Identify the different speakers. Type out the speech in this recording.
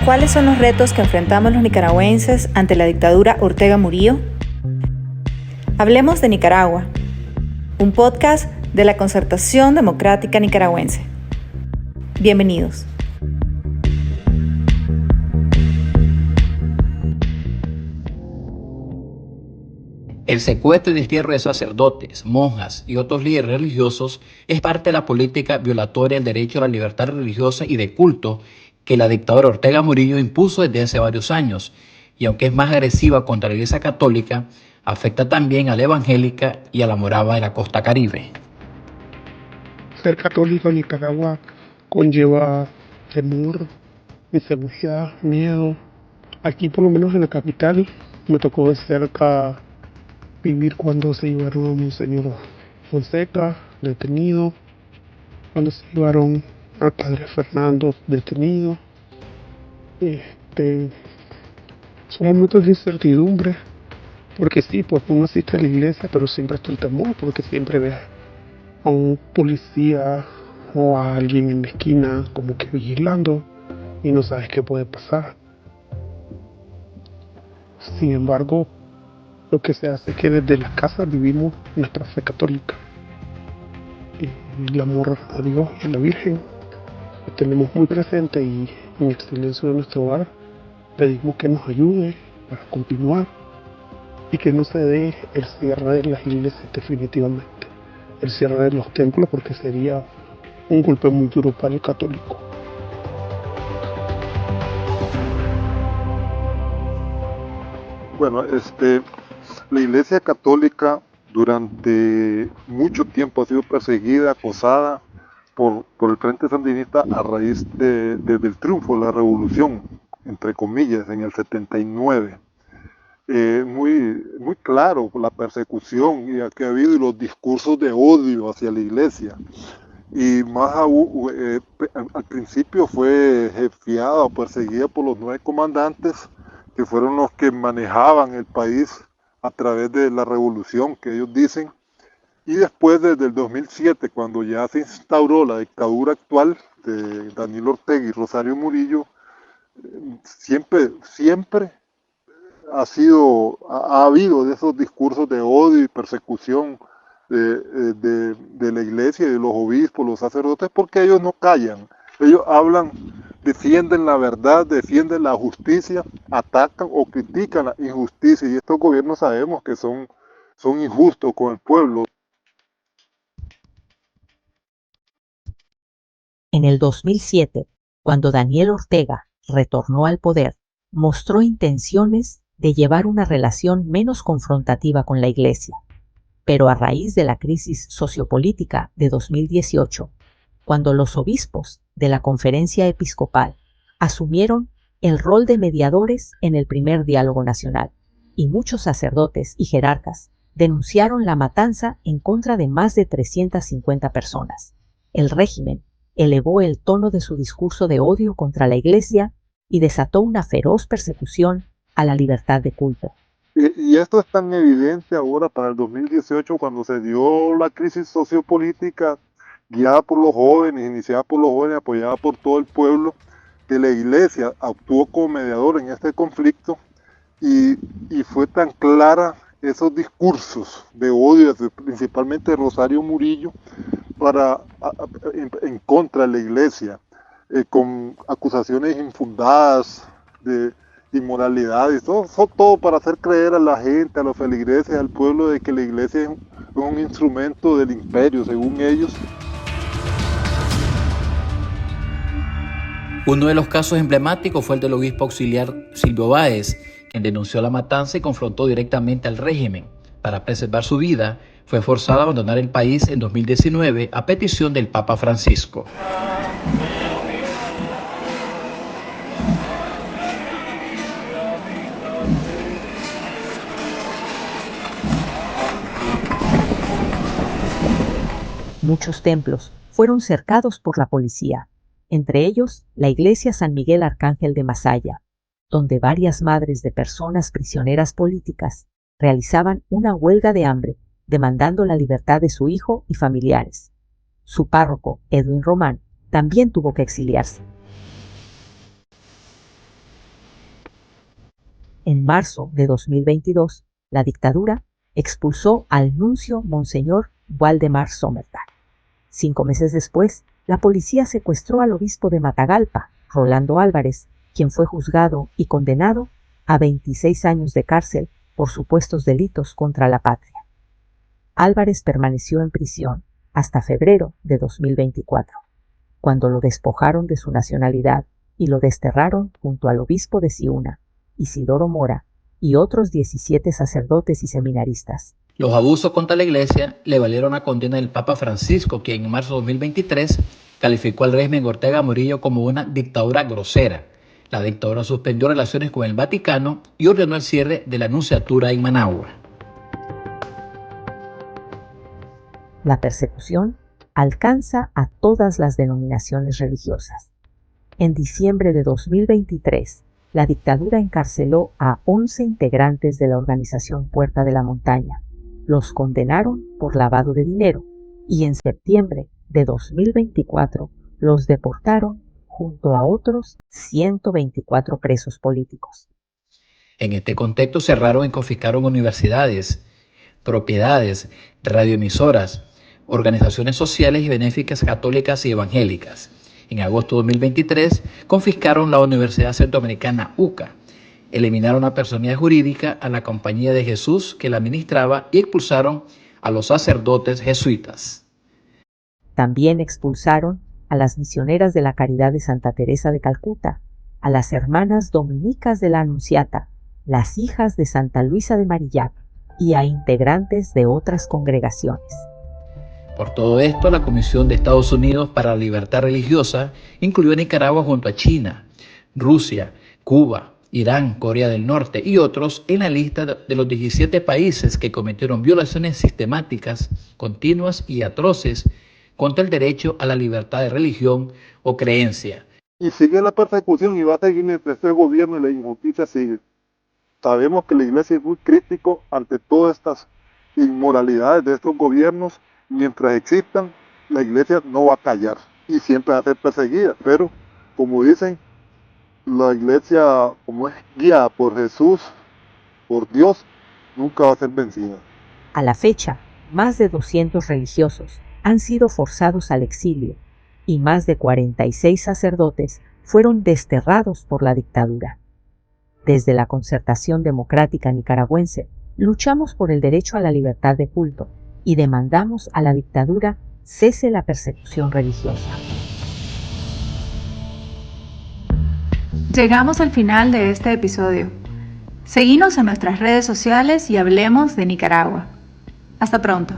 Speaker 1: ¿Cuáles son los retos que enfrentamos los nicaragüenses ante la dictadura Ortega Murillo? Hablemos de Nicaragua, un podcast de la Concertación Democrática Nicaragüense. Bienvenidos.
Speaker 2: El secuestro y destierro de sacerdotes, monjas y otros líderes religiosos es parte de la política violatoria del derecho a la libertad religiosa y de culto que la dictadura Ortega Murillo impuso desde hace varios años, y aunque es más agresiva contra la Iglesia Católica, afecta también a la evangélica y a la morava de la costa Caribe.
Speaker 3: Ser católico en Nicaragua conlleva temor, inseguridad, miedo. Aquí, por lo menos en la capital, me tocó de cerca vivir cuando se llevaron a Monseñor Fonseca, detenido, cuando se llevaron al padre Fernando, detenido. Son momentos de incertidumbre, porque sí, pues uno asiste a la iglesia, pero siempre está el temor, porque siempre ves a un policía o a alguien en la esquina como que vigilando y no sabes qué puede pasar. Sin embargo, lo que se hace es que desde las casas vivimos nuestra fe católica y el amor a Dios y a la Virgen lo tenemos muy presente, y en el silencio de nuestro hogar pedimos que nos ayude para continuar y que no se dé el cierre de las iglesias definitivamente, el cierre de los templos, porque sería un golpe muy duro para el católico.
Speaker 4: Bueno, la Iglesia Católica durante mucho tiempo ha sido perseguida, acosada por el Frente Sandinista a raíz del triunfo de la revolución, entre comillas, en el 79. Muy claro la persecución que ha habido y los discursos de odio hacia la Iglesia. Y más aún, al principio fue jefiada o perseguida por los 9 comandantes, que fueron los que manejaban el país a través de la revolución que ellos dicen. Y después, desde el 2007, cuando ya se instauró la dictadura actual de Daniel Ortega y Rosario Murillo, siempre ha habido de esos discursos de odio y persecución de la iglesia y de los obispos, los sacerdotes, porque ellos no callan. Ellos hablan, defienden la verdad, defienden la justicia, atacan o critican la injusticia, y estos gobiernos sabemos que son injustos con el pueblo.
Speaker 5: En el 2007, cuando Daniel Ortega retornó al poder, mostró intenciones de llevar una relación menos confrontativa con la Iglesia. Pero a raíz de la crisis sociopolítica de 2018, cuando los obispos de la Conferencia Episcopal asumieron el rol de mediadores en el primer diálogo nacional, y muchos sacerdotes y jerarcas denunciaron la matanza en contra de más de 350 personas, el régimen elevó el tono de su discurso de odio contra la Iglesia y desató una feroz persecución a la libertad de culto.
Speaker 4: Y esto es tan evidente ahora para el 2018, cuando se dio la crisis sociopolítica guiada por los jóvenes, iniciada por los jóvenes, apoyada por todo el pueblo, que la Iglesia actuó como mediador en este conflicto, y fue tan clara esos discursos de odio, principalmente de Rosario Murillo, en contra de la Iglesia, con acusaciones infundadas de inmoralidad, y todo para hacer creer a la gente, a los feligreses, al pueblo, de que la Iglesia es un instrumento del imperio, según ellos.
Speaker 2: Uno de los casos emblemáticos fue el del obispo auxiliar Silvio Báez, quien denunció la matanza y confrontó directamente al régimen. Para preservar su vida, fue forzado a abandonar el país en 2019 a petición del Papa Francisco.
Speaker 5: Muchos templos fueron cercados por la policía, entre ellos la iglesia San Miguel Arcángel de Masaya, donde varias madres de personas prisioneras políticas realizaban una huelga de hambre demandando la libertad de su hijo y familiares. Su párroco, Edwin Román, también tuvo que exiliarse. En marzo de 2022, la dictadura expulsó al nuncio Monseñor Waldemar Sommertag. 5 meses después, la policía secuestró al obispo de Matagalpa, Rolando Álvarez, quien fue juzgado y condenado a 26 años de cárcel por supuestos delitos contra la patria. Álvarez permaneció en prisión hasta febrero de 2024, cuando lo despojaron de su nacionalidad y lo desterraron junto al obispo de Ciuna, Isidoro Mora, y otros 17 sacerdotes y seminaristas.
Speaker 2: Los abusos contra la Iglesia le valieron la condena del Papa Francisco, quien en marzo de 2023 calificó al régimen Ortega Murillo como una dictadura grosera. La dictadura suspendió relaciones con el Vaticano y ordenó el cierre de la nunciatura en Managua.
Speaker 5: La persecución alcanza a todas las denominaciones religiosas. En diciembre de 2023, la dictadura encarceló a 11 integrantes de la organización Puerta de la Montaña. Los condenaron por lavado de dinero y en septiembre de 2024 los deportaron junto a otros 124 presos políticos.
Speaker 2: En este contexto cerraron y confiscaron universidades, propiedades, radioemisoras, organizaciones sociales y benéficas católicas y evangélicas. En agosto de 2023 confiscaron la Universidad Centroamericana UCA, eliminaron la personalidad jurídica a la Compañía de Jesús que la administraba y expulsaron a los sacerdotes jesuitas.
Speaker 5: También expulsaron a las misioneras de la Caridad de Santa Teresa de Calcuta, a las hermanas dominicas de la Anunciata, las hijas de Santa Luisa de Marillac y a integrantes de otras congregaciones.
Speaker 2: Por todo esto, la Comisión de Estados Unidos para la Libertad Religiosa incluyó a Nicaragua junto a China, Rusia, Cuba, Irán, Corea del Norte y otros en la lista de los 17 países que cometieron violaciones sistemáticas, continuas y atroces contra el derecho a la libertad de religión o creencia.
Speaker 4: Y sigue la persecución y va a seguir mientras este gobierno y la injusticia sigue. Sabemos que la iglesia es muy crítico ante todas estas inmoralidades de estos gobiernos. Mientras existan, la iglesia no va a callar y siempre va a ser perseguida. Pero, como dicen, la iglesia, como es guiada por Jesús, por Dios, nunca va a ser vencida.
Speaker 5: A la fecha, más de 200 religiosos han sido forzados al exilio y más de 46 sacerdotes fueron desterrados por la dictadura. Desde la Concertación Democrática Nicaragüense, luchamos por el derecho a la libertad de culto y demandamos a la dictadura cese la persecución religiosa.
Speaker 1: Llegamos al final de este episodio. Seguinos en nuestras redes sociales y hablemos de Nicaragua. Hasta pronto.